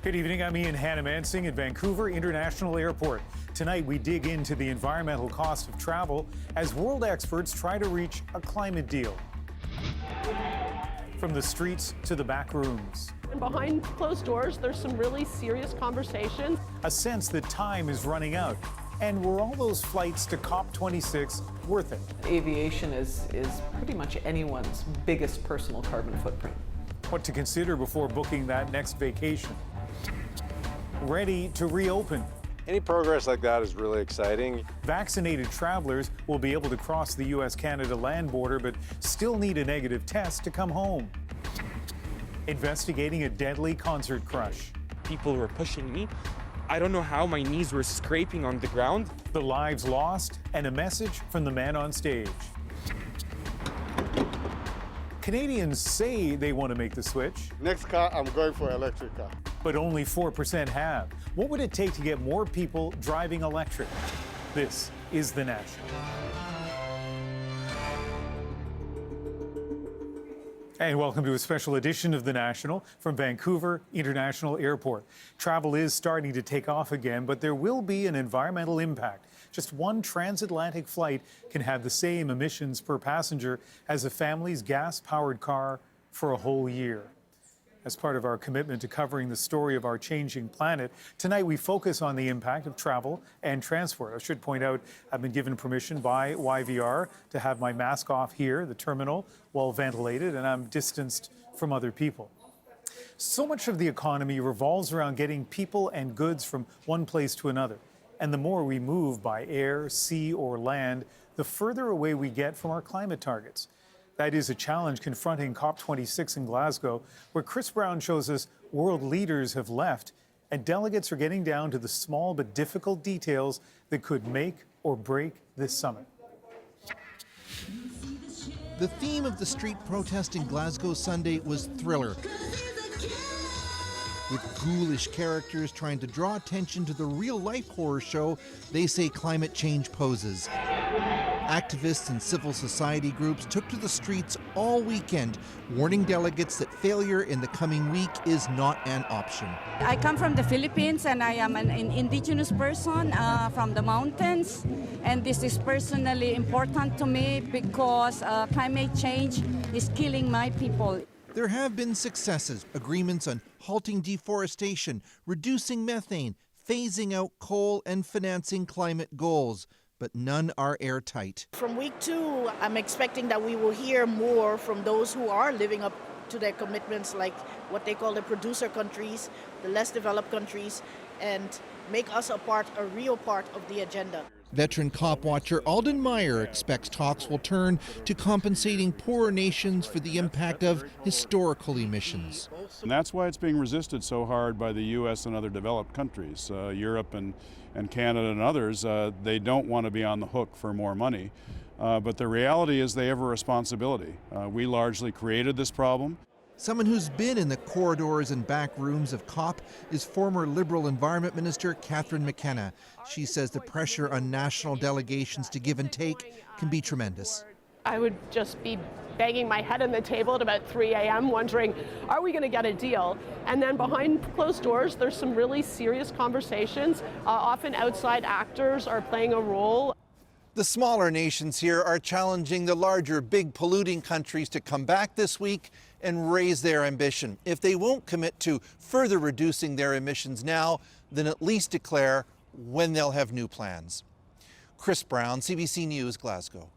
Good evening, I'm Ian Hannamansing at Vancouver International Airport. Tonight we dig into the environmental cost of travel as world experts try to reach a climate deal. From the streets to the back rooms. And behind closed doors, there's some really serious conversations. A sense that time is running out. And were all those flights to COP26 worth it? Aviation is pretty much anyone's biggest personal carbon footprint. What to consider before booking that next vacation. Ready to reopen. Any progress like that is really exciting. Vaccinated travelers will be able to cross the U.S. Canada land border, but still need a negative test to come home. Investigating a deadly concert crush. People were pushing me. I don't know how my knees were scraping on the ground. The lives lost and a message from the man on stage. Canadians say they want to make the switch. Next car, I'm going for electric car. But only 4% have. What would it take to get more people driving electric? This is The National. And welcome to a special edition of The National from Vancouver International Airport. Travel is starting to take off again, but there will be an environmental impact. Just one transatlantic flight can have the same emissions per passenger as a family's gas-powered car for a whole year. As part of our commitment to covering the story of our changing planet, tonight we focus on the impact of travel and transport. I should point out I've been given permission by YVR to have my mask off here, the terminal, well ventilated, and I'm distanced from other people. So much of the economy revolves around getting people and goods from one place to another. And the more we move by air, sea, or land, the further away we get from our climate targets. That is a challenge confronting COP26 in Glasgow, where Chris Brown shows us world leaders have left and delegates are getting down to the small but difficult details that could make or break this summit. The theme of the street protest in Glasgow Sunday was thriller, with ghoulish characters trying to draw attention to the real-life horror show they say climate change poses. Activists and civil society groups took to the streets all weekend, warning delegates that failure in the coming week is not an option. I come from the Philippines and I am an indigenous person from the mountains. And this is personally important to me because climate change is killing my people. There have been successes, agreements on halting deforestation, reducing methane, phasing out coal, and financing climate goals. But none are airtight. From week 2, I'm expecting that we will hear more from those who are living up to their commitments, like what they call the producer countries, the less developed countries, and make us a real part of the agenda. Veteran COP watcher Alden Meyer expects talks will turn to compensating poorer nations for the impact of historical emissions. And that's why it's being resisted so hard by the U.S. and other developed countries, Europe and Canada and others. They don't want to be on the hook for more money. But the reality is they have a responsibility. We largely created this problem. Someone who's been in the corridors and back rooms of COP is former Liberal Environment Minister Catherine McKenna. She says the pressure on national delegations to give and take can be tremendous. I would just be banging my head on the table at about 3 a.m. wondering, are we going to get a deal? And then behind closed doors, there's some really serious conversations. Often outside actors are playing a role. The smaller nations here are challenging the larger, big polluting countries to come back this week and raise their ambition. If they won't commit to further reducing their emissions now, then at least declare when they'll have new plans. Chris Brown, CBC News, Glasgow.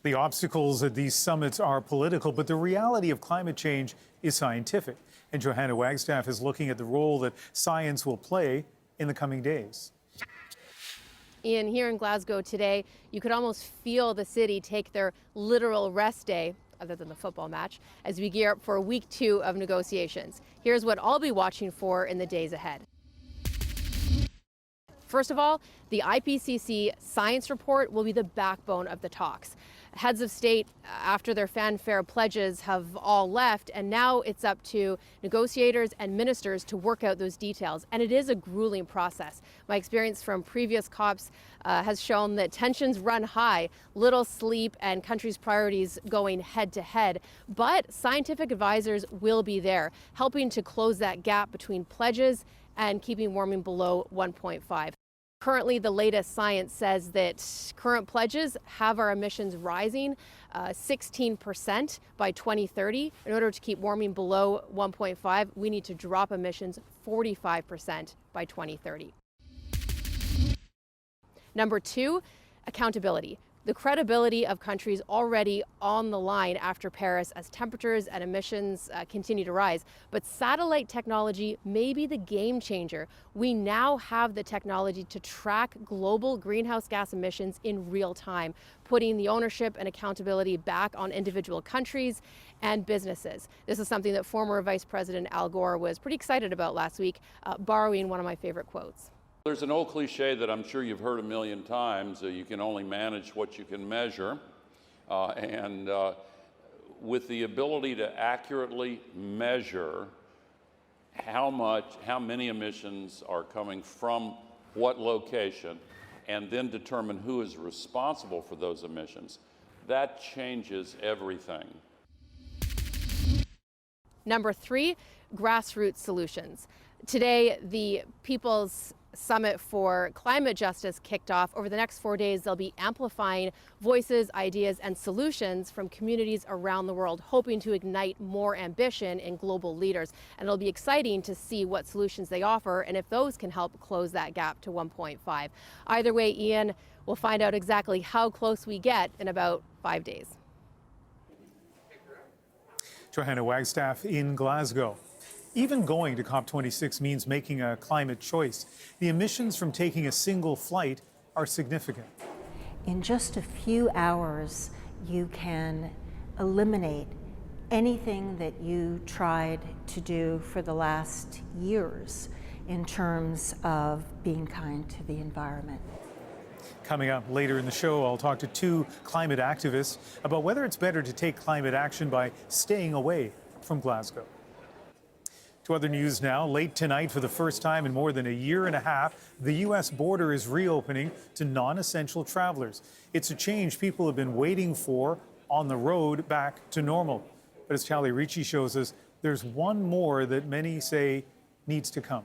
The obstacles at these summits are political, but the reality of climate change is scientific. And Johanna Wagstaff is looking at the role that science will play in the coming days. Ian, here in Glasgow today, you could almost feel the city take their literal rest day, other than the football match, as we gear up for week 2 of negotiations. Here's what I'll be watching for in the days ahead. First of all, the IPCC science report will be the backbone of the talks. Heads of state, after their fanfare pledges, have all left, and now it's up to negotiators and ministers to work out those details. And it is a grueling process. My experience from previous COPs has shown that tensions run high, little sleep, and countries' priorities going head to head. But scientific advisors will be there, helping to close that gap between pledges and keeping warming below 1.5. Currently, the latest science says that current pledges have our emissions rising 16% by 2030. In order to keep warming below 1.5, we need to drop emissions 45% by 2030. Number 2, accountability. The credibility of countries already on the line after Paris as temperatures and emissions continue to rise. But satellite technology may be the game changer. We now have the technology to track global greenhouse gas emissions in real time, putting the ownership and accountability back on individual countries and businesses. This is something that former Vice President Al Gore was pretty excited about last week, borrowing one of my favorite quotes. There's an old cliche that I'm sure you've heard a million times, you can only manage what you can measure. With the ability to accurately measure how many emissions are coming from what location, and then determine who is responsible for those emissions, that changes everything. Number 3, grassroots solutions. Today, the People's Summit for Climate Justice kicked off. Over the next 4 days, they'll be amplifying voices, ideas, and solutions from communities around the world, hoping to ignite more ambition in global leaders. And it'll be exciting to see what solutions they offer and if those can help close that gap to 1.5. Either way, Ian, we'll find out exactly how close we get in about 5 days. Johanna Wagstaff in Glasgow. Even going to COP26 means making a climate choice. The emissions from taking a single flight are significant. In just a few hours, you can eliminate anything that you tried to do for the last years in terms of being kind to the environment. Coming up later in the show, I'll talk to 2 climate activists about whether it's better to take climate action by staying away from Glasgow. To other news now. Late tonight, for the first time in more than a year and a half, the U.S. border is reopening to non-essential travelers. It's a change people have been waiting for on the road back to normal. But as Callie Ricci shows us, there's one more that many say needs to come.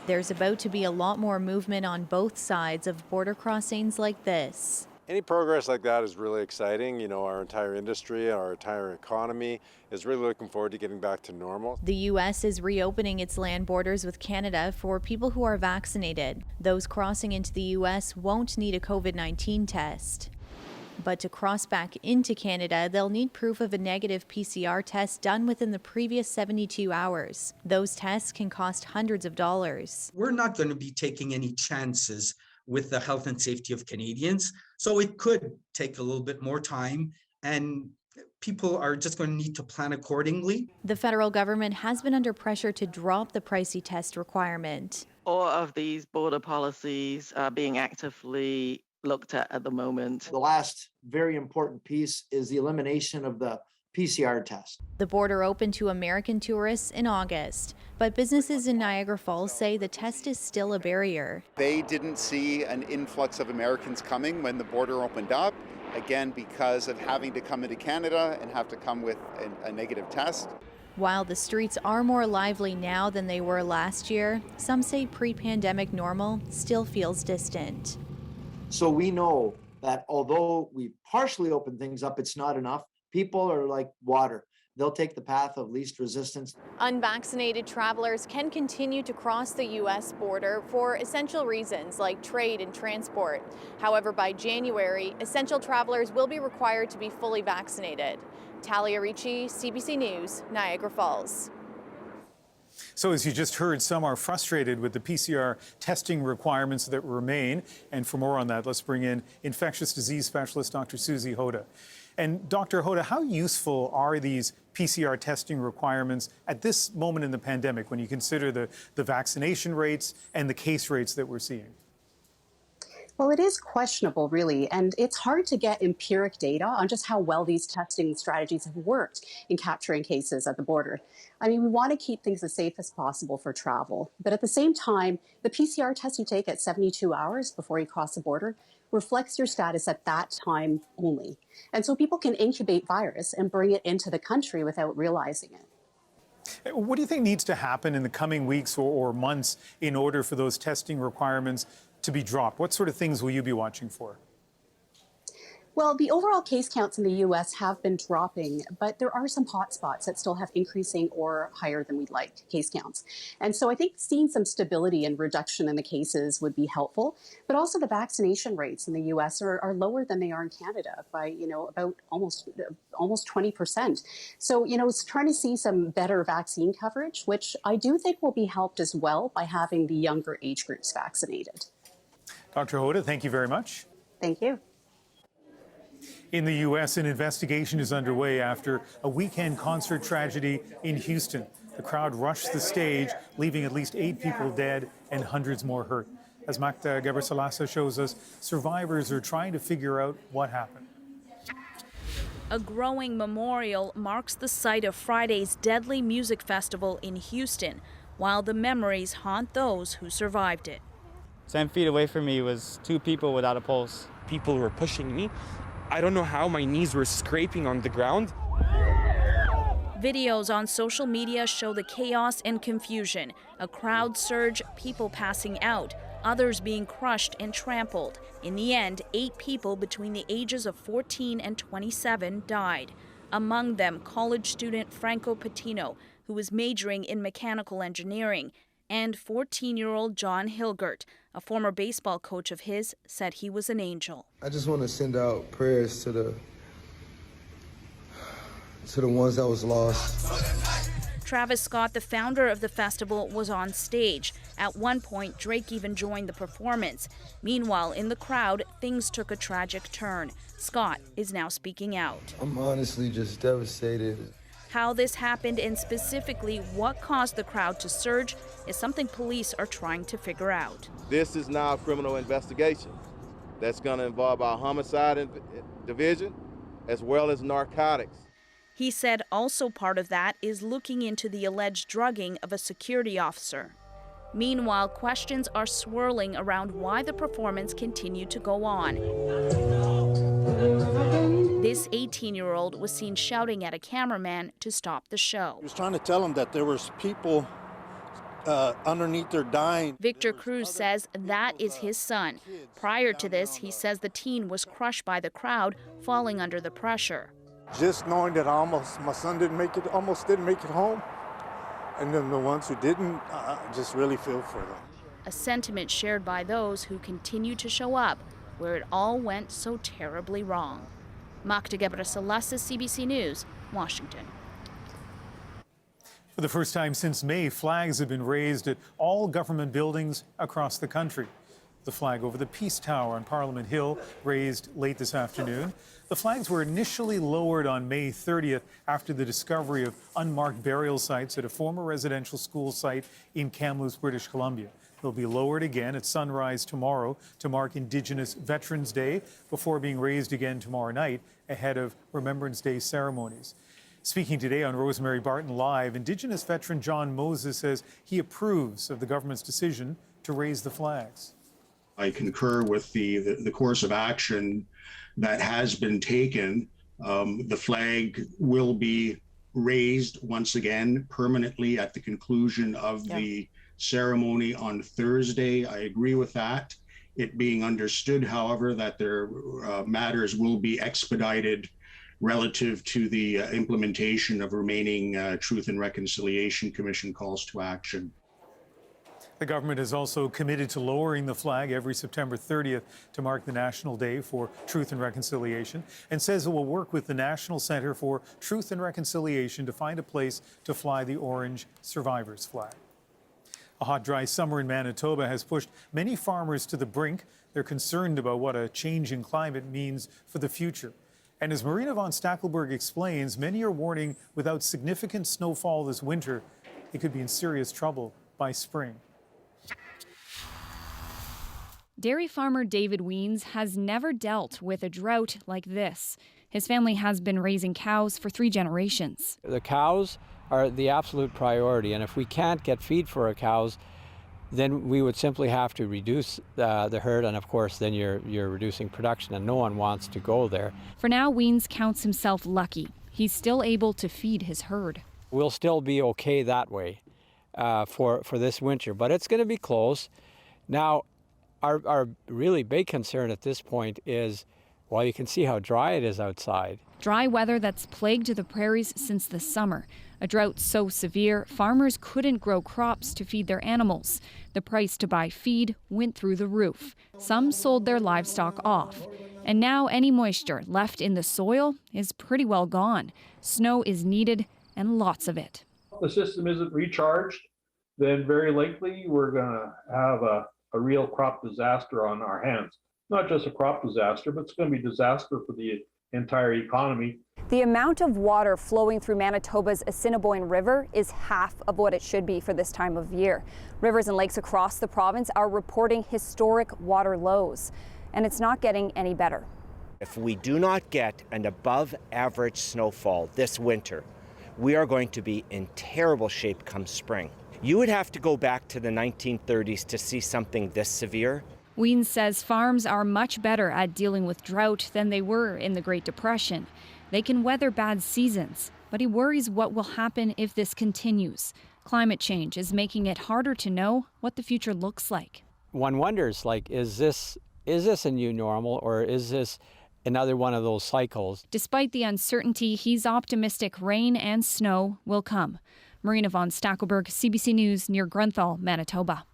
There's about to be a lot more movement on both sides of border crossings like this. Any progress like that is really exciting. You know, our entire industry, our entire economy is really looking forward to getting back to normal. The U.S. is reopening its land borders with Canada for people who are vaccinated. Those crossing into the U.S. won't need a COVID-19 test. But to cross back into Canada, they'll need proof of a negative PCR test done within the previous 72 hours. Those tests can cost hundreds of dollars. We're not going to be taking any chances with the health and safety of Canadians. So it could take a little bit more time, and people are just going to need to plan accordingly. The federal government has been under pressure to drop the pricey test requirement. All of these border policies are being actively looked at the moment. The last very important piece is the elimination of the PCR test. The border opened to American tourists in August, but businesses in Niagara Falls say the test is still a barrier. They didn't see an influx of Americans coming when the border opened up, again because of having to come into Canada and have to come with a negative test. While the streets are more lively now than they were last year, some say pre-pandemic normal still feels distant. So we know that although we partially open things up, it's not enough. People are like water. They'll take the path of least resistance. Unvaccinated travelers can continue to cross the U.S. border for essential reasons like trade and transport. However, by January, essential travelers will be required to be fully vaccinated. Talia Ricci, CBC News, Niagara Falls. So as you just heard, some are frustrated with the PCR testing requirements that remain. And for more on that, let's bring in infectious disease specialist Dr. Susie Hoda. And Dr. Hoda, how useful are these PCR testing requirements at this moment in the pandemic when you consider the vaccination rates and the case rates that we're seeing? Well, it is questionable, really, and it's hard to get empiric data on just how well these testing strategies have worked in capturing cases at the border. I mean, we want to keep things as safe as possible for travel, but at the same time, the PCR test you take at 72 hours before you cross the border reflects your status at that time only. And so people can incubate virus and bring it into the country without realizing it. What do you think needs to happen in the coming weeks or months in order for those testing requirements to be dropped? What sort of things will you be watching for? Well, the overall case counts in the U.S. have been dropping, but there are some hotspots that still have increasing or higher than we'd like case counts. And so I think seeing some stability and reduction in the cases would be helpful. But also the vaccination rates in the U.S. are lower than they are in Canada by, about almost 20%. So, it's trying to see some better vaccine coverage, which I do think will be helped as well by having the younger age groups vaccinated. Dr. Hoda, thank you very much. Thank you. In the U.S., an investigation is underway after a weekend concert tragedy in Houston. The crowd rushed the stage, leaving at least 8 people dead and hundreds more hurt. As Magda Gebersalasa shows us, survivors are trying to figure out what happened. A growing memorial marks the site of Friday's deadly music festival in Houston, while the memories haunt those who survived it. 10 feet away from me was 2 people without a pulse. People were pushing me. I don't know how my knees were scraping on the ground. Videos on social media show the chaos and confusion. A crowd surge, people passing out, others being crushed and trampled. In the end, 8 people between the ages of 14 and 27 died. Among them, college student Franco Patino, who was majoring in mechanical engineering, and 14-year-old John Hilgert, a former baseball coach of his, said he was an angel. I just want to send out prayers to the ones that was lost. Travis Scott, the founder of the festival, was on stage. At one point, Drake even joined the performance. Meanwhile, in the crowd, things took a tragic turn. Scott is now speaking out. I'm honestly just devastated. How this happened and specifically what caused the crowd to surge is something police are trying to figure out. This is now a criminal investigation that's going to involve our homicide division as well as narcotics. He said also part of that is looking into the alleged drugging of a security officer. Meanwhile, questions are swirling around why the performance continued to go on. This 18-year-old was seen shouting at a cameraman to stop the show. He was trying to tell him that there was people underneath there dying. Victor Cruz says that is his son. Prior to this, he says the teen was crushed by the crowd, falling under the pressure. Just knowing that my son almost didn't make it home, and then the ones who didn't, I just really feel for them. A sentiment shared by those who continue to show up where it all went so terribly wrong. Magda Gebersalasa, CBC News, Washington. For the first time since May, flags have been raised at all government buildings across the country. The flag over the Peace Tower on Parliament Hill raised late this afternoon. The flags were initially lowered on May 30th after the discovery of unmarked burial sites at a former residential school site in Kamloops, British Columbia. They'll be lowered again at sunrise tomorrow to mark Indigenous Veterans Day before being raised again tomorrow night ahead of Remembrance Day ceremonies. Speaking today on Rosemary Barton Live, Indigenous veteran John Moses says he approves of the government's decision to raise the flags. I concur with the course of action that has been taken. The flag will be raised once again permanently at the conclusion of the ceremony on Thursday. I agree with that. It being understood, however, that their matters will be expedited relative to the implementation of remaining Truth and Reconciliation Commission calls to action. The government is also committed to lowering the flag every September 30th to mark the National Day for Truth and Reconciliation, and says it will work with the National Centre for Truth and Reconciliation to find a place to fly the orange survivors flag. A hot, dry summer in Manitoba has pushed many farmers to the brink. They're concerned about what a change in climate means for the future. And as Marina von Stackelberg explains, many are warning without significant snowfall this winter, they could be in serious trouble by spring. Dairy farmer David Weens has never dealt with a drought like this. His family has been raising cows for 3 generations. The cows are the absolute priority, and if we can't get feed for our cows, then we would simply have to reduce the herd, and of course then you're reducing production, and no one wants to go there. For now, Weens counts himself lucky. He's still able to feed his herd. We'll still be okay that way for this winter, but it's going to be close. Now, our really big concern at this point is, well, you can see how dry it is outside. Dry weather that's plagued the prairies since the summer. A drought so severe, farmers couldn't grow crops to feed their animals. The price to buy feed went through the roof. Some sold their livestock off. And now any moisture left in the soil is pretty well gone. Snow is needed, and lots of it. If the system isn't recharged, then very likely we're going to have a real crop disaster on our hands. Not just a crop disaster, but it's going to be a disaster for the entire economy. The amount of water flowing through Manitoba's Assiniboine River is half of what it should be for this time of year. Rivers and lakes across the province are reporting historic water lows, and it's not getting any better. If we do not get an above average snowfall this winter, we are going to be in terrible shape come spring. You would have to go back to the 1930s to see something this severe. Weens says farms are much better at dealing with drought than they were in the Great Depression. They can weather bad seasons, but he worries what will happen if this continues. Climate change is making it harder to know what the future looks like. One wonders, is this a new normal, or is this another one of those cycles? Despite the uncertainty, he's optimistic rain and snow will come. Marina von Stackelberg, CBC News, near Grunthal, Manitoba.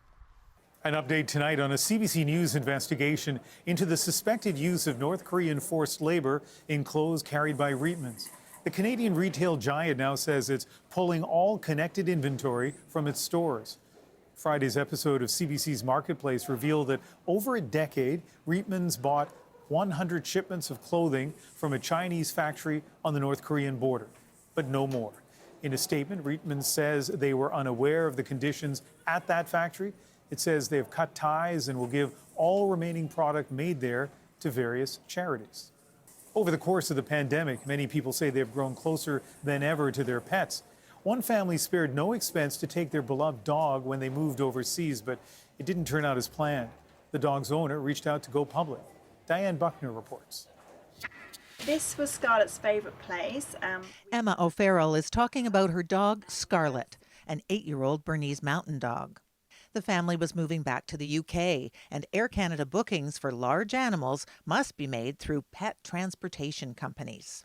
An update tonight on a CBC News investigation into the suspected use of North Korean forced labor in clothes carried by Reitmans. The Canadian retail giant now says it's pulling all connected inventory from its stores. Friday's episode of CBC's Marketplace revealed that over a decade, Reitmans bought 100 shipments of clothing from a Chinese factory on the North Korean border, but no more. In a statement, Reitmans says they were unaware of the conditions at that factory. It says they have cut ties and will give all remaining product made there to various charities. Over the course of the pandemic, many people say they've grown closer than ever to their pets. One family spared no expense to take their beloved dog when they moved overseas, but it didn't turn out as planned. The dog's owner reached out to go public. Diane Buckner reports. This was Scarlett's favourite place. Emma O'Farrell is talking about her dog, Scarlett, an 8-year-old Bernese mountain dog. The family was moving back to the UK, and Air Canada bookings for large animals must be made through pet transportation companies.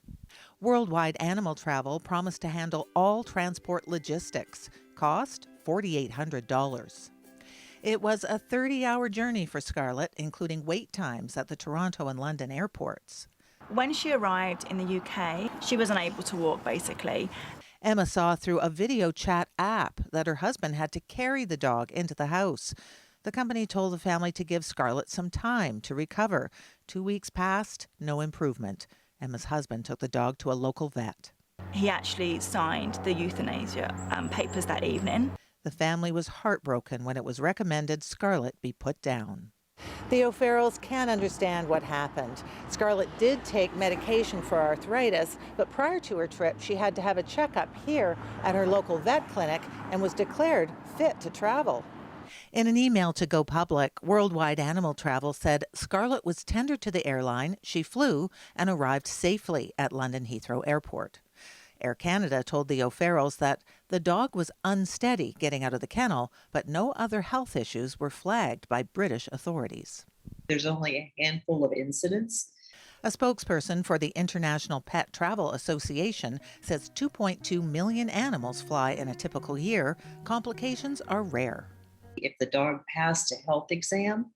Worldwide Animal Travel promised to handle all transport logistics. Cost $4,800. It was a 30-hour journey for Scarlett, including wait times at the Toronto and London airports. When she arrived in the UK, she was unable to walk, basically. Emma saw through a video chat app that her husband had to carry the dog into the house. The company told the family to give Scarlett some time to recover. 2 weeks passed, no improvement. Emma's husband took the dog to a local vet. He actually signed the euthanasia papers that evening. The family was heartbroken when it was recommended Scarlett be put down. The O'Farrells can't understand what happened. Scarlett did take medication for arthritis, but prior to her trip, she had to have a checkup here at her local vet clinic and was declared fit to travel. In an email to Go Public, Worldwide Animal Travel said Scarlett was tendered to the airline, she flew, and arrived safely at London Heathrow Airport. Air Canada told the O'Farrells that the dog was unsteady getting out of the kennel, but no other health issues were flagged by British authorities. There's only a handful of incidents. A spokesperson for the International Pet Travel Association says 2.2 million animals fly in a typical year. Complications are rare. If the dog passed a health exam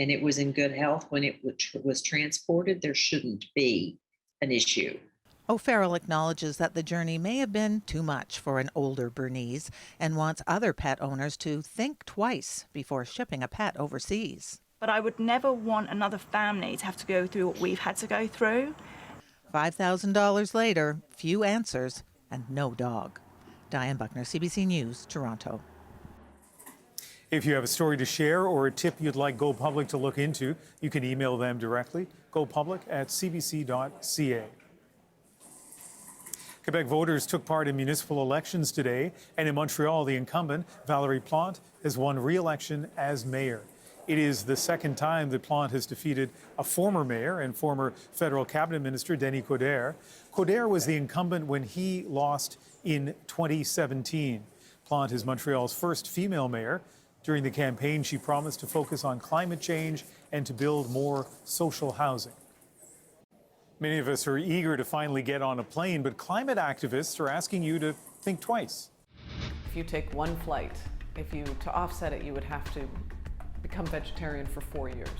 and it was in good health when it was transported, there shouldn't be an issue. O'Farrell acknowledges that the journey may have been too much for an older Bernese and wants other pet owners to think twice before shipping a pet overseas. But I would never want another family to have to go through what we've had to go through. $5,000 later, few answers and no dog. Diane Buckner, CBC News, Toronto. If you have a story to share or a tip you'd like Go Public to look into, you can email them directly, gopublic@cbc.ca. Quebec voters took part in municipal elections today, and in Montreal, the incumbent, Valérie Plante, has won re-election as mayor. It is the second time that Plante has defeated a former mayor and former federal cabinet minister, Denis Coderre. Coderre was the incumbent when he lost in 2017. Plante is Montreal's first female mayor. During the campaign, she promised to focus on climate change and to build more social housing. Many of us are eager to finally get on a plane, but climate activists are asking you to think twice. If you take one flight, to offset it, you would have to become vegetarian for 4 years.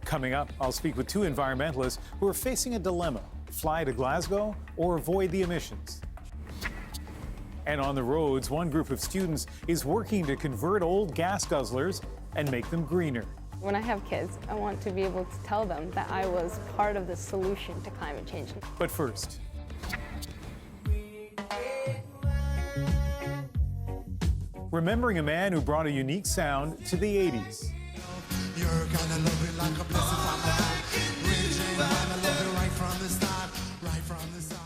Coming up, I'll speak with two environmentalists who are facing a dilemma: fly to Glasgow or avoid the emissions. And on the roads, one group of students is working to convert old gas guzzlers and make them greener. When I have kids, I want to be able to tell them that I was part of the solution to climate change. But first, remembering a man who brought a unique sound to the 80s. You're gonna love it like a blessing from above. Raging, gonna love it right from the start, right from the start.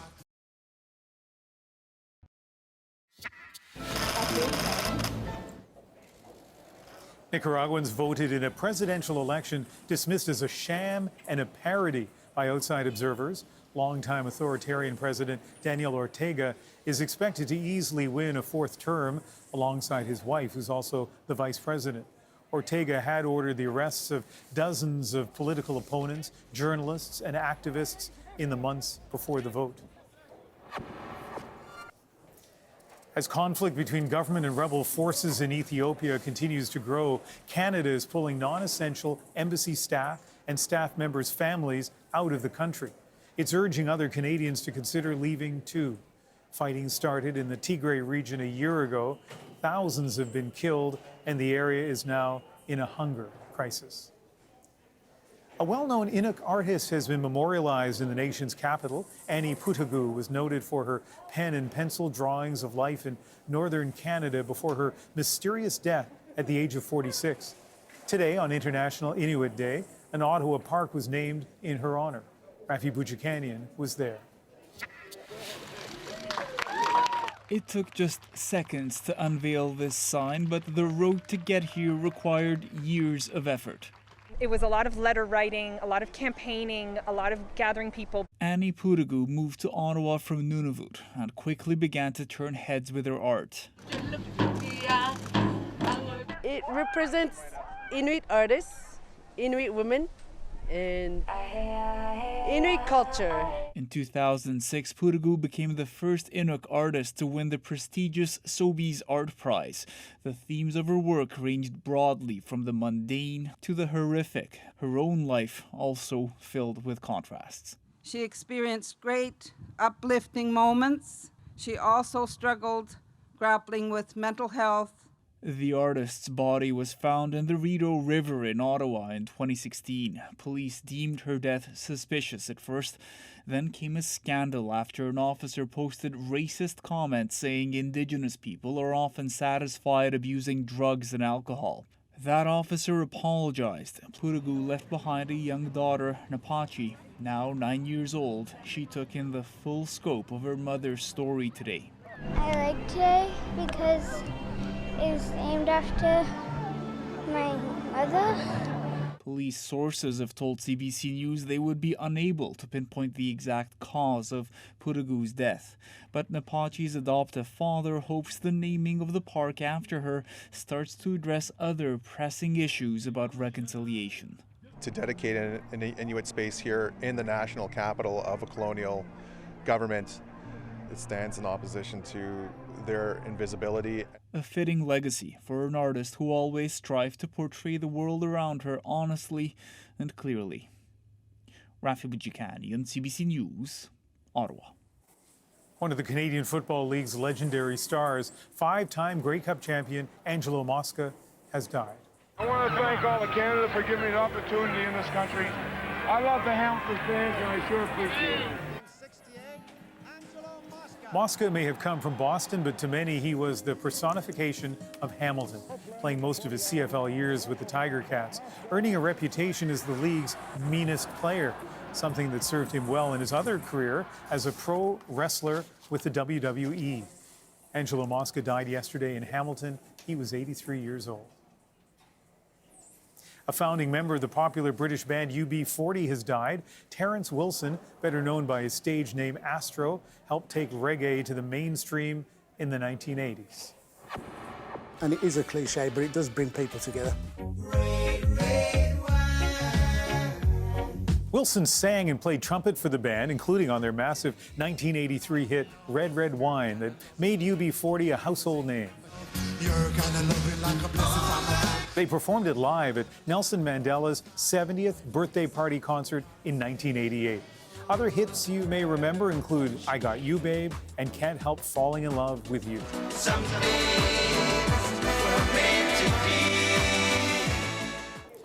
Nicaraguans voted in a presidential election dismissed as a sham and a parody by outside observers. Longtime authoritarian President Daniel Ortega is expected to easily win a fourth term alongside his wife, who's also the vice president. Ortega had ordered the arrests of dozens of political opponents, journalists, and activists in the months before the vote. As conflict between government and rebel forces in Ethiopia continues to grow, Canada is pulling non-essential embassy staff and staff members' families out of the country. It's urging other Canadians to consider leaving too. Fighting started in the Tigray region a year ago. Thousands have been killed, and the area is now in a hunger crisis. A well-known Inuk artist has been memorialized in the nation's capital. Annie Pootoogook was noted for her pen and pencil drawings of life in northern Canada before her mysterious death at the age of 46. Today, on International Inuit Day, an Ottawa park was named in her honor. Valérie Plante was there. It took just seconds to unveil this sign, but the road to get here required years of effort. It was a lot of letter writing, a lot of campaigning, a lot of gathering people. Annie Pootoogook moved to Ottawa from Nunavut and quickly began to turn heads with her art. It represents Inuit artists, Inuit women, and Inuit culture. In 2006, Pootoogook became the first Inuk artist to win the prestigious Sobeys Art Prize. The themes of her work ranged broadly from the mundane to the horrific, her own life also filled with contrasts. She experienced great uplifting moments. She also struggled grappling with mental health. The artist's body was found in the Rideau River in Ottawa in 2016. Police deemed her death suspicious at first. Then came a scandal after an officer posted racist comments saying Indigenous people are often satisfied abusing drugs and alcohol. That officer apologized. Pootoogook left behind a young daughter, Napachi. Now 9 years old, she took in the full scope of her mother's story today. I like today because it's named after my mother. Police sources have told CBC News they would be unable to pinpoint the exact cause of Pootoogook's death. But Napachi's adoptive father hopes the naming of the park after her starts to address other pressing issues about reconciliation. To dedicate an Inuit space here in the national capital of a colonial government, it stands in opposition to their invisibility. A fitting legacy for an artist who always strived to portray the world around her honestly and clearly. Valérie Plante on CBC News, Ottawa. One of the Canadian Football League's legendary stars, five-time Grey Cup champion Angelo Mosca, has died. I want to thank all of Canada for giving me an opportunity in this country. I love the Hamilton fans and I sure appreciate it. Mosca may have come from Boston, but to many he was the personification of Hamilton, playing most of his CFL years with the Tiger Cats, earning a reputation as the league's meanest player, something that served him well in his other career as a pro wrestler with the WWE. Angelo Mosca died yesterday in Hamilton. He was 83 years old. A founding member of the popular British band UB40 has died. Terence Wilson, better known by his stage name Astro, helped take reggae to the mainstream in the 1980s. And it is a cliche, but it does bring people together. Wilson sang and played trumpet for the band, including on their massive 1983 hit Red, Red Wine that made UB40 a household name. They performed it live at Nelson Mandela's 70th birthday party concert in 1988. Other hits you may remember include I Got You, Babe, and Can't Help Falling in Love with You.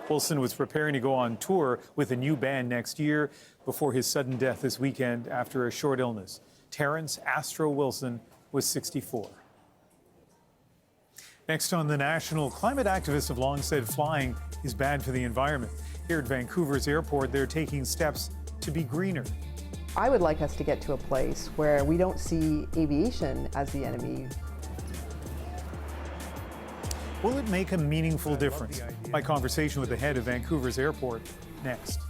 Wilson was preparing to go on tour with a new band next year before his sudden death this weekend after a short illness. Terence Astro Wilson was 64. Next on The National, climate activists have long said flying is bad for the environment. Here at Vancouver's airport, they're taking steps to be greener. I would like us to get to a place where we don't see aviation as the enemy. Will it make a meaningful difference? My conversation with the head of Vancouver's airport next.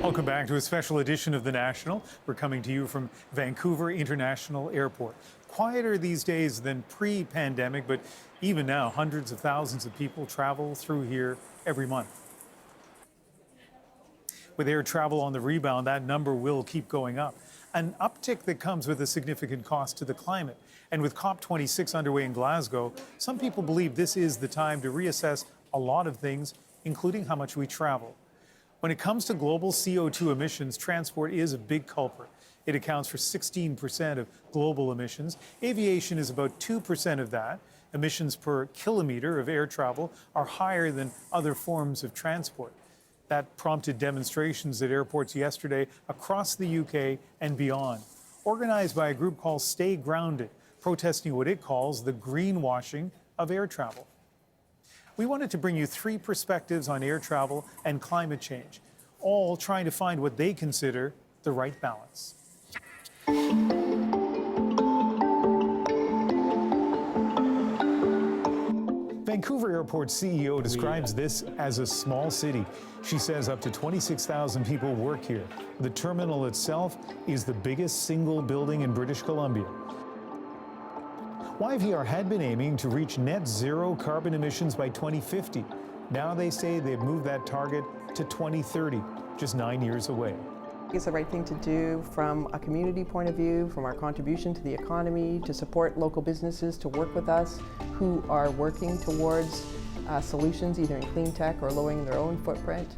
Welcome back to a special edition of The National. We're coming to you from Vancouver International Airport. Quieter these days than pre-pandemic, but even now, hundreds of thousands of people travel through here every month. With air travel on the rebound, that number will keep going up. An uptick that comes with a significant cost to the climate. And with COP26 underway in Glasgow, some people believe this is the time to reassess a lot of things, including how much we travel. When it comes to global CO2 emissions, transport is a big culprit. It accounts for 16% of global emissions. Aviation is about 2% of that. Emissions per kilometer of air travel are higher than other forms of transport. That prompted demonstrations at airports yesterday across the UK and beyond, organized by a group called Stay Grounded, protesting what it calls the greenwashing of air travel. We wanted to bring you three perspectives on air travel and climate change, all trying to find what they consider the right balance. Vancouver Airport CEO describes this as a small city. She says up to 26,000 people work here. The terminal itself is the biggest single building in British Columbia. YVR had been aiming to reach net zero carbon emissions by 2050. Now they say they've moved that target to 2030, just 9 years away. It's the right thing to do from a community point of view, from our contribution to the economy, to support local businesses to work with us who are working towards solutions either in clean tech or lowering their own footprint.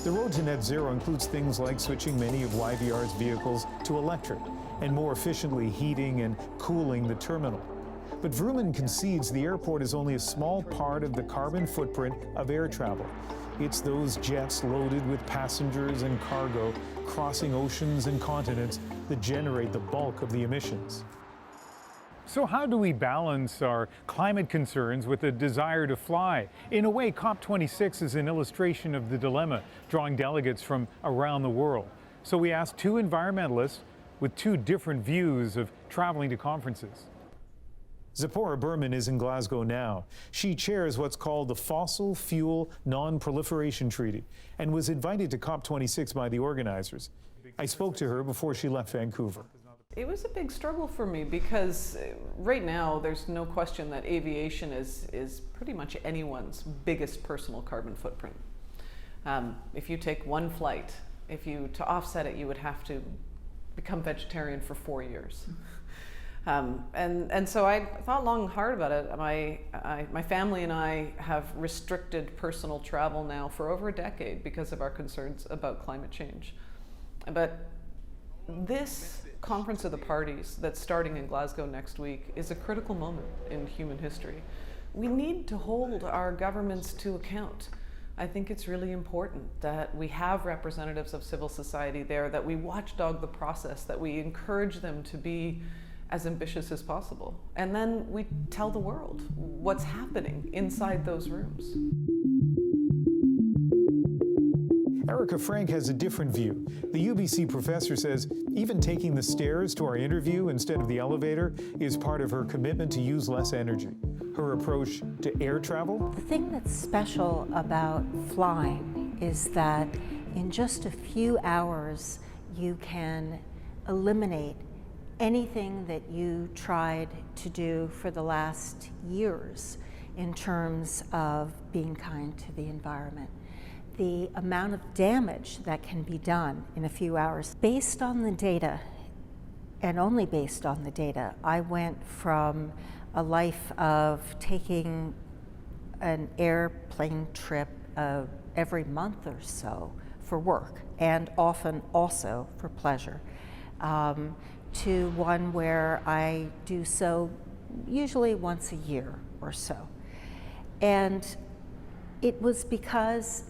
The road to net zero includes things like switching many of YVR's vehicles to electric and more efficiently heating and cooling the terminal. But Vrooman concedes the airport is only a small part of the carbon footprint of air travel. It's those jets loaded with passengers and cargo crossing oceans and continents that generate the bulk of the emissions. So how do we balance our climate concerns with a desire to fly? In a way, COP26 is an illustration of the dilemma, drawing delegates from around the world. So we asked two environmentalists with two different views of traveling to conferences. Zipporah Berman is in Glasgow now. She chairs what's called the Fossil Fuel Non-Proliferation Treaty and was invited to COP26 by the organizers. I spoke to her before she left Vancouver. It was a big struggle for me because right now there's no question that aviation is pretty much anyone's biggest personal carbon footprint. If you take one flight, to offset it, you would have to become vegetarian for 4 years. And so I thought long and hard about it. My family and I have restricted personal travel now for over a decade because of our concerns about climate change. But this Conference of the Parties that's starting in Glasgow next week is a critical moment in human history. We need to hold our governments to account. I think it's really important that we have representatives of civil society there, that we watchdog the process, that we encourage them to be as ambitious as possible. And then we tell the world what's happening inside those rooms. Erica Frank has a different view. The UBC professor says even taking the stairs to our interview instead of the elevator is part of her commitment to use less energy. Her approach to air travel? The thing that's special about flying is that in just a few hours you can eliminate anything that you tried to do for the last years in terms of being kind to the environment. The amount of damage that can be done in a few hours, based on the data, and only based on the data, I went from a life of taking an airplane trip every month or so for work, and often also for pleasure, to one where I do so usually once a year or so. And it was because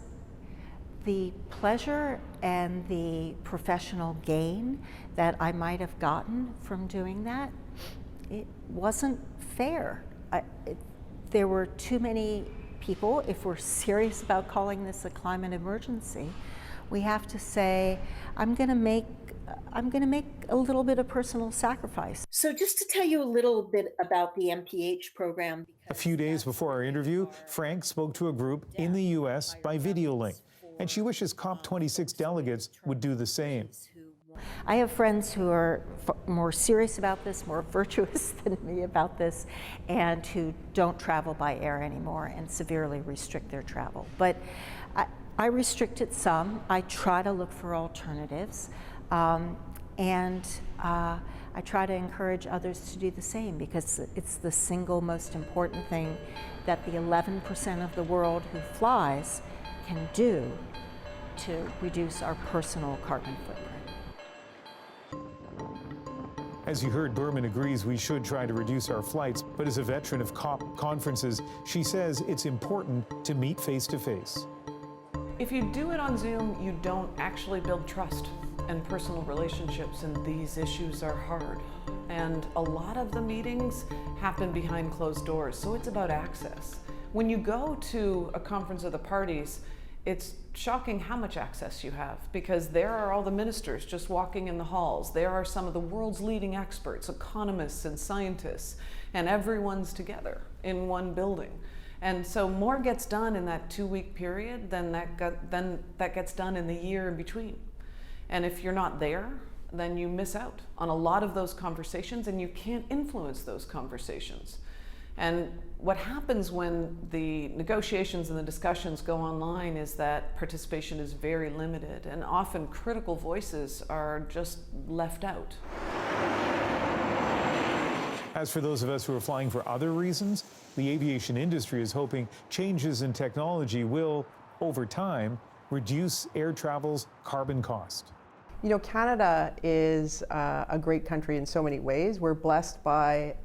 the pleasure and the professional gain that I might have gotten from doing that, it wasn't fair. There were too many people. If we're serious about calling this a climate emergency, we have to say, I'm going to make a little bit of personal sacrifice. So just to tell you a little bit about the MPH program. A few days before our interview, Frank spoke to a group in the U.S. by video link, and she wishes COP26 delegates would do the same. I have friends who are more serious about this, more virtuous than me about this, and who don't travel by air anymore and severely restrict their travel. But I restrict it some. I try to look for alternatives, and I try to encourage others to do the same, because it's the single most important thing that the 11% of the world who flies can do to reduce our personal carbon footprint. As you heard, Berman agrees we should try to reduce our flights, but as a veteran of COP conferences, she says it's important to meet face to face. If you do it on Zoom, you don't actually build trust and personal relationships, and these issues are hard. And a lot of the meetings happen behind closed doors, so it's about access. When you go to a conference of the parties, it's shocking how much access you have, because there are all the ministers just walking in the halls. There are some of the world's leading experts, economists and scientists, and everyone's together in one building. And so more gets done in that 2-week period than that gets done in the year in between. And if you're not there, then you miss out on a lot of those conversations, and you can't influence those conversations. And what happens when the negotiations and the discussions go online is that participation is very limited, and often critical voices are just left out. As for those of us who are flying for other reasons, the aviation industry is hoping changes in technology will, over time, reduce air travel's carbon cost. You know, Canada is a great country in so many ways. We're blessed by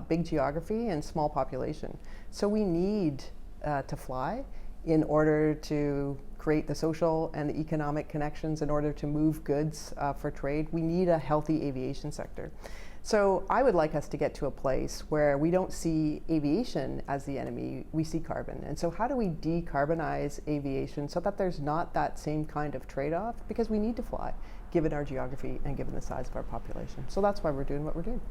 big geography and small population. So we need to fly in order to create the social and the economic connections, in order to move goods for trade. We need a healthy aviation sector. So I would like us to get to a place where we don't see aviation as the enemy, we see carbon. And so how do we decarbonize aviation so that there's not that same kind of trade-off? Because we need to fly, given our geography and given the size of our population. So that's why we're doing what we're doing.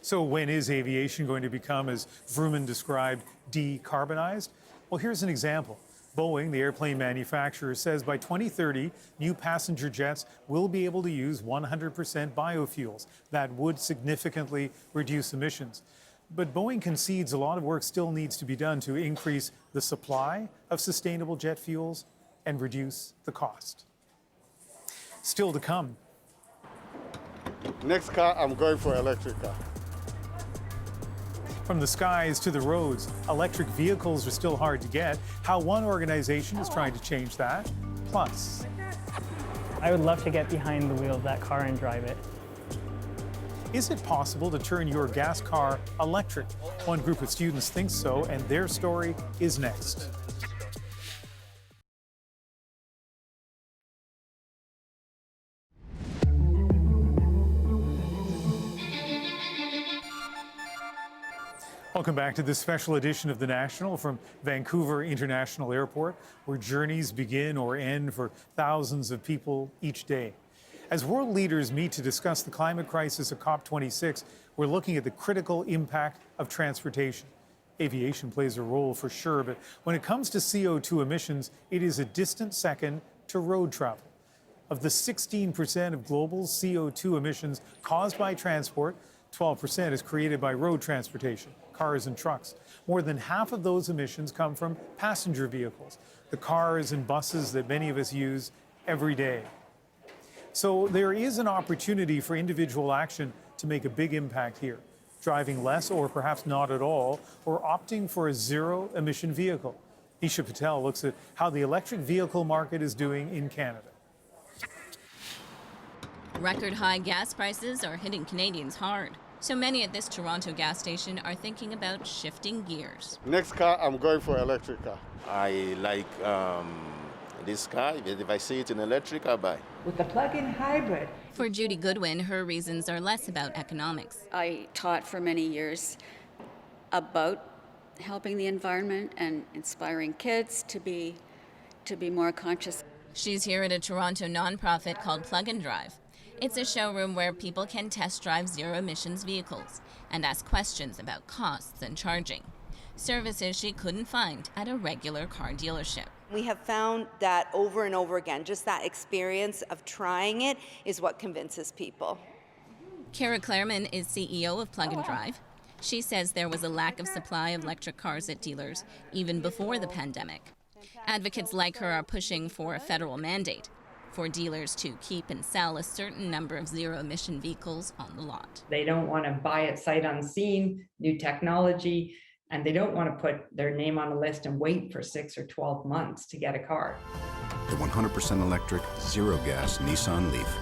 So when is aviation going to become, as Vrooman described, decarbonized? Well, here's an example. Boeing, the airplane manufacturer, says by 2030, new passenger jets will be able to use 100% biofuels. That would significantly reduce emissions. But Boeing concedes a lot of work still needs to be done to increase the supply of sustainable jet fuels and reduce the cost. Still to come. Next car, I'm going for electric car. From the skies to the roads, electric vehicles are still hard to get. How one organization is trying to change that. Plus, I would love to get behind the wheel of that car and drive it. Is it possible to turn your gas car electric? One group of students thinks so, and their story is next. Welcome back to this special edition of The National from Vancouver International Airport, where journeys begin or end for thousands of people each day. As world leaders meet to discuss the climate crisis at COP26, we're looking at the critical impact of transportation. Aviation plays a role for sure, but when it comes to CO2 emissions, it is a distant second to road travel. Of the 16% of global CO2 emissions caused by transport, 12% is created by road transportation, cars and trucks. More than half of those emissions come from passenger vehicles, the cars and buses that many of us use every day. So there is an opportunity for individual action to make a big impact here, driving less or perhaps not at all, or opting for a zero-emission vehicle. Nisha Patel looks at how the electric vehicle market is doing in Canada. Record high gas prices are hitting Canadians hard. So many at this Toronto gas station are thinking about shifting gears. Next car, I'm going for electric car. I like this car. If I see it in electric, I'll buy. With the plug-in hybrid. For Judy Goodwin, her reasons are less about economics. I taught for many years about helping the environment and inspiring kids to be more conscious. She's here at a Toronto nonprofit called Plug and Drive. It's a showroom where people can test drive zero-emissions vehicles and ask questions about costs and charging. Services she couldn't find at a regular car dealership. We have found that over and over again, just that experience of trying it is what convinces people. Kara Clareman is CEO of Plug and Drive. She says there was a lack of supply of electric cars at dealers even before the pandemic. Advocates like her are pushing for a federal mandate for dealers to keep and sell a certain number of zero-emission vehicles on the lot. They don't want to buy it sight unseen, new technology, and they don't want to put their name on a list and wait for 6 or 12 months to get a car. The 100% electric, zero-gas Nissan Leaf.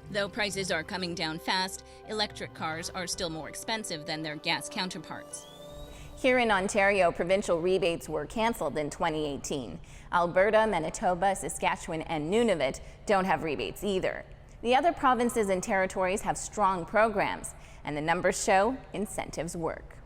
Though prices are coming down fast, electric cars are still more expensive than their gas counterparts. Here in Ontario, provincial rebates were cancelled in 2018. Alberta, Manitoba, Saskatchewan, and Nunavut don't have rebates either. The other provinces and territories have strong programs, and the numbers show incentives work.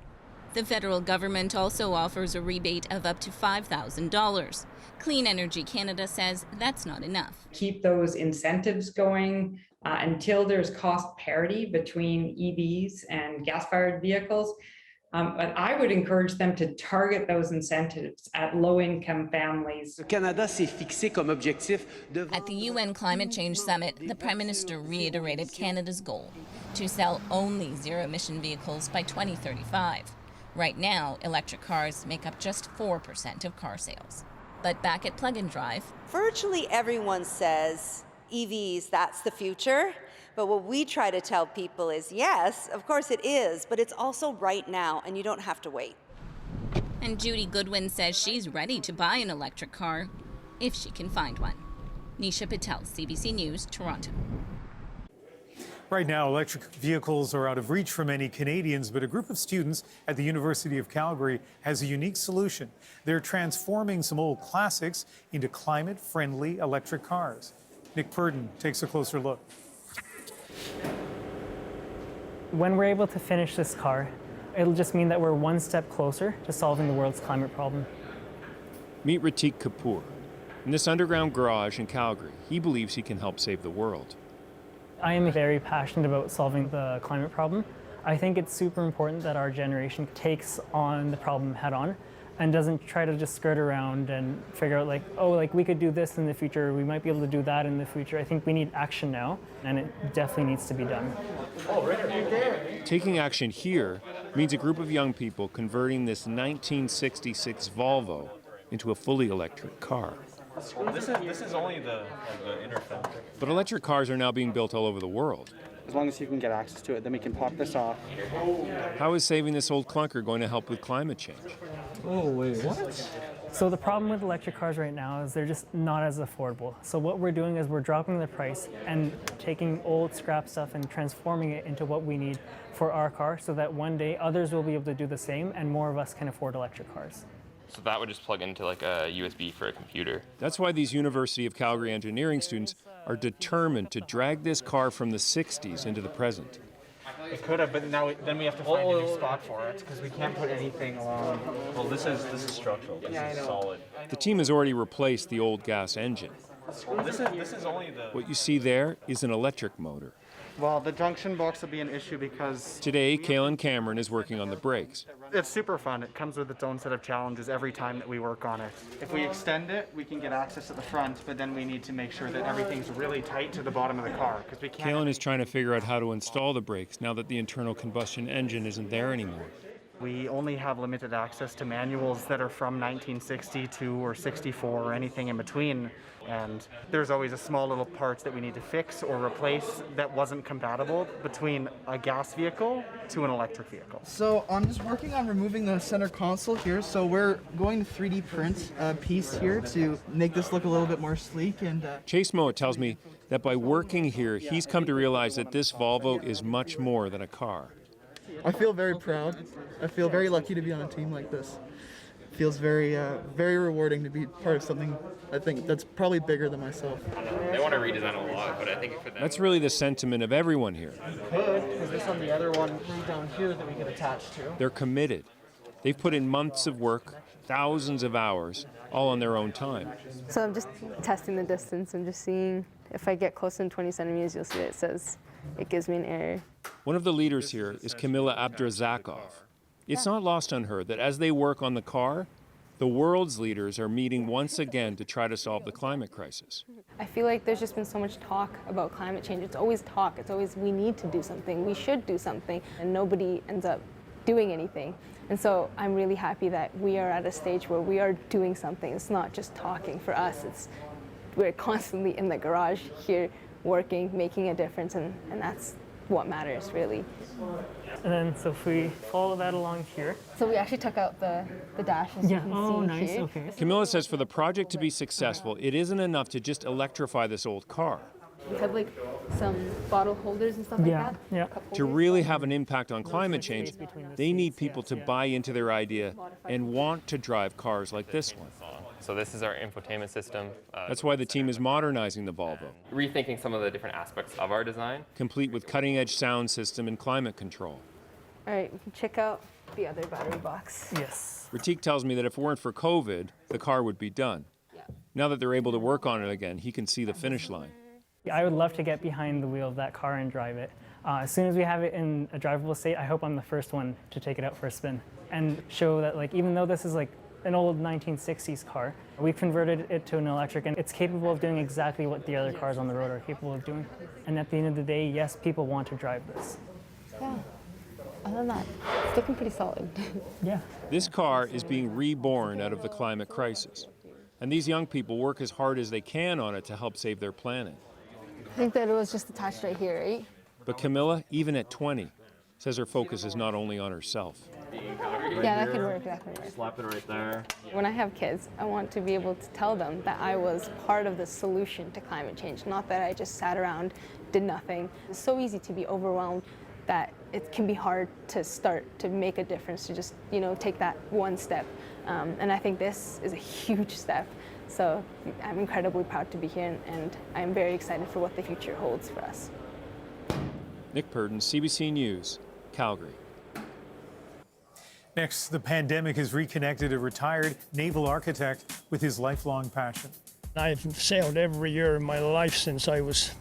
The federal government also offers a rebate of up to $5,000. Clean Energy Canada says that's not enough. Keep those incentives going until there's cost parity between EVs and gas-fired vehicles. But I would encourage them to target those incentives at low-income families. At the UN Climate Change Summit, the Prime Minister reiterated Canada's goal to sell only zero-emission vehicles by 2035. Right now, electric cars make up just 4% of car sales. But back at Plug and Drive, virtually everyone says EVs, that's the future. But what we try to tell people is, yes, of course it is, but it's also right now, and you don't have to wait. And Judy Goodwin says she's ready to buy an electric car if she can find one. Nisha Patel, CBC News, Toronto. Right now, electric vehicles are out of reach for many Canadians, but a group of students at the University of Calgary has a unique solution. They're transforming some old classics into climate-friendly electric cars. Nick Purdon takes a closer look. When we're able to finish this car, it'll just mean that we're one step closer to solving the world's climate problem. Meet Ratik Kapoor. In this underground garage in Calgary, he believes he can help save the world. I am very passionate about solving the climate problem. I think it's super important that our generation takes on the problem head on and doesn't try to just skirt around and figure out we could do this in the future, we might be able to do that in the future. I think we need action now, and it definitely needs to be done. Taking action here means a group of young people converting this 1966 Volvo into a fully electric car. This is only the inner fender. But electric cars are now being built all over the world. As long as you can get access to it, then we can pop this off. How is saving this old clunker going to help with climate change? Oh, wait, what? So the problem with electric cars right now is they're just not as affordable. So what we're doing is we're dropping the price and taking old scrap stuff and transforming it into what we need for our car so that one day others will be able to do the same and more of us can afford electric cars. So that would just plug into like a USB for a computer. That's why these University of Calgary engineering students are determined to drag this car from the 60s into the present. It could have, but then we have to find a new spot for it because we can't put anything along. Well, this is structural. This is solid. The team has already replaced the old gas engine. This is only the. What you see there is an electric motor. Well, the junction box will be an issue because Today, Kaylin Cameron is working on the brakes. it's super fun. It comes with its own set of challenges every time that we work on it. If we extend it, we can get access at the front, but then we need to make sure that everything's really tight to the bottom of the car because we can't. Kaylin is trying to figure out how to install the brakes now that the internal combustion engine isn't there anymore. We only have limited access to manuals that are from 1962 or 64 or anything in between. And there's always a small little parts that we need to fix or replace that wasn't compatible between a gas vehicle to an electric vehicle. So I'm just working on removing the center console here. So we're going to 3D print a piece here to make this look a little bit more sleek. And Chase Mowat tells me that by working here, he's come to realize that this Volvo is much more than a car. I feel very proud. I feel very lucky to be on a team like this. It feels very, very rewarding to be part of something I think that's probably bigger than myself. They want to redesign a lot, but I think for them. That's really the sentiment of everyone here. Could, because there's on the other one right down here that we could attach to. They're committed. They've put in months of work, thousands of hours, all on their own time. So I'm just testing the distance. I'm just seeing if I get closer than 20 centimeters, you'll see that it says it gives me an error. One of the leaders here is Kamila Abdrazakov. It's not lost on her that as they work on the car, the world's leaders are meeting once again to try to solve the climate crisis. I feel like there's just been so much talk about climate change. It's always talk. It's always we need to do something. We should do something. And nobody ends up doing anything. And so I'm really happy that we are at a stage where we are doing something. It's not just talking for us. We're constantly in the garage here working, making a difference, and that's what matters, really. And then, so if we follow that along here. So we actually took out the dashes. Yeah, you can oh, see nice, here. okay. Camilla says for the project to be successful, it isn't enough to just electrify this old car. We have like some bottle holders and stuff like that. Yeah. To really have an impact on climate change, they need people to buy into their idea and want to drive cars like this one. So this is our infotainment system. That's why the team is modernizing the Volvo. Rethinking some of the different aspects of our design. Complete with cutting-edge sound system and climate control. All right, we can check out the other battery box. Yes. Ratik tells me that if it weren't for COVID, the car would be done. Now that they're able to work on it again, he can see the finish line. I would love to get behind the wheel of that car and drive it. As soon as we have it in a drivable state, I hope I'm the first one to take it out for a spin and show that, like, even though this is like an old 1960s car, we converted it to an electric, and it's capable of doing exactly what the other cars on the road are capable of doing. And at the end of the day, yes, people want to drive this. Yeah. Other than that, it's looking pretty solid. Yeah. This car is being reborn out of the climate crisis. And these young people work as hard as they can on it to help save their planet. I think that it was just attached right here, right? But Camilla, even at 20, says her focus is not only on herself. Yeah, that could work, that could work. Slap it right there. When I have kids, I want to be able to tell them that I was part of the solution to climate change, not that I just sat around, did nothing. It's so easy to be overwhelmed that it can be hard to start to make a difference, to just, take that one step. And I think this is a huge step. So I'm incredibly proud to be here, and I'm very excited for what the future holds for us. Nick Purdon, CBC News, Calgary. Next, the pandemic has reconnected a retired naval architect with his lifelong passion. I've sailed every year of my life since I was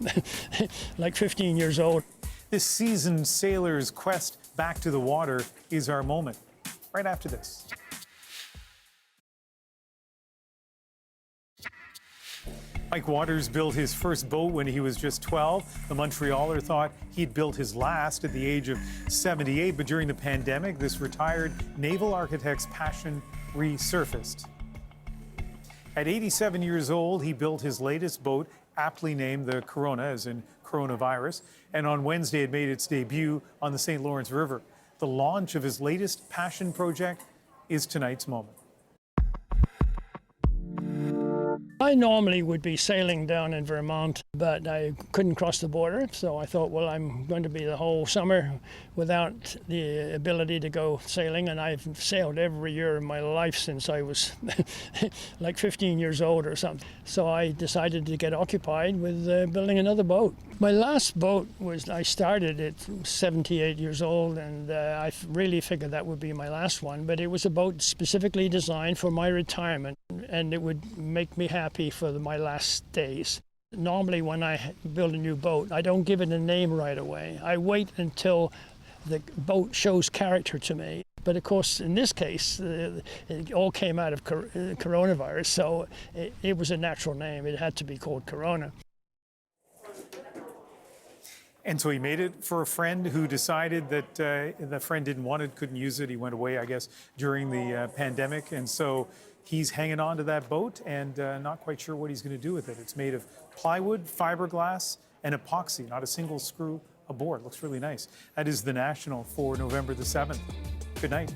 like 15 years old. This seasoned sailor's quest back to the water is our moment. Right after this. Mike Waters built his first boat when he was just 12. The Montrealer thought he'd built his last at the age of 78, but during the pandemic, this retired naval architect's passion resurfaced. At 87 years old, he built his latest boat, aptly named the Corona, as in coronavirus, and on Wednesday it made its debut on the St. Lawrence River. The launch of his latest passion project is tonight's moment. I normally would be sailing down in Vermont, but I couldn't cross the border, so I thought, well, I'm going to be the whole summer without the ability to go sailing, and I've sailed every year of my life since I was like 15 years old or something. So I decided to get occupied with building another boat. My last boat was, I started at 78 years old, and I really figured that would be my last one, but it was a boat specifically designed for my retirement, and it would make me happy for my last days. Normally when I build a new boat, I don't give it a name right away. I wait until the boat shows character to me. But of course, in this case, it all came out of coronavirus, so it was a natural name. It had to be called Corona. And so he made it for a friend who decided that the friend didn't want it, couldn't use it. He went away, I guess, during the pandemic. And so he's hanging on to that boat and not quite sure what he's going to do with it. It's made of plywood, fiberglass, and epoxy, not a single screw aboard. Looks really nice. That is the National for November the 7th. Good night.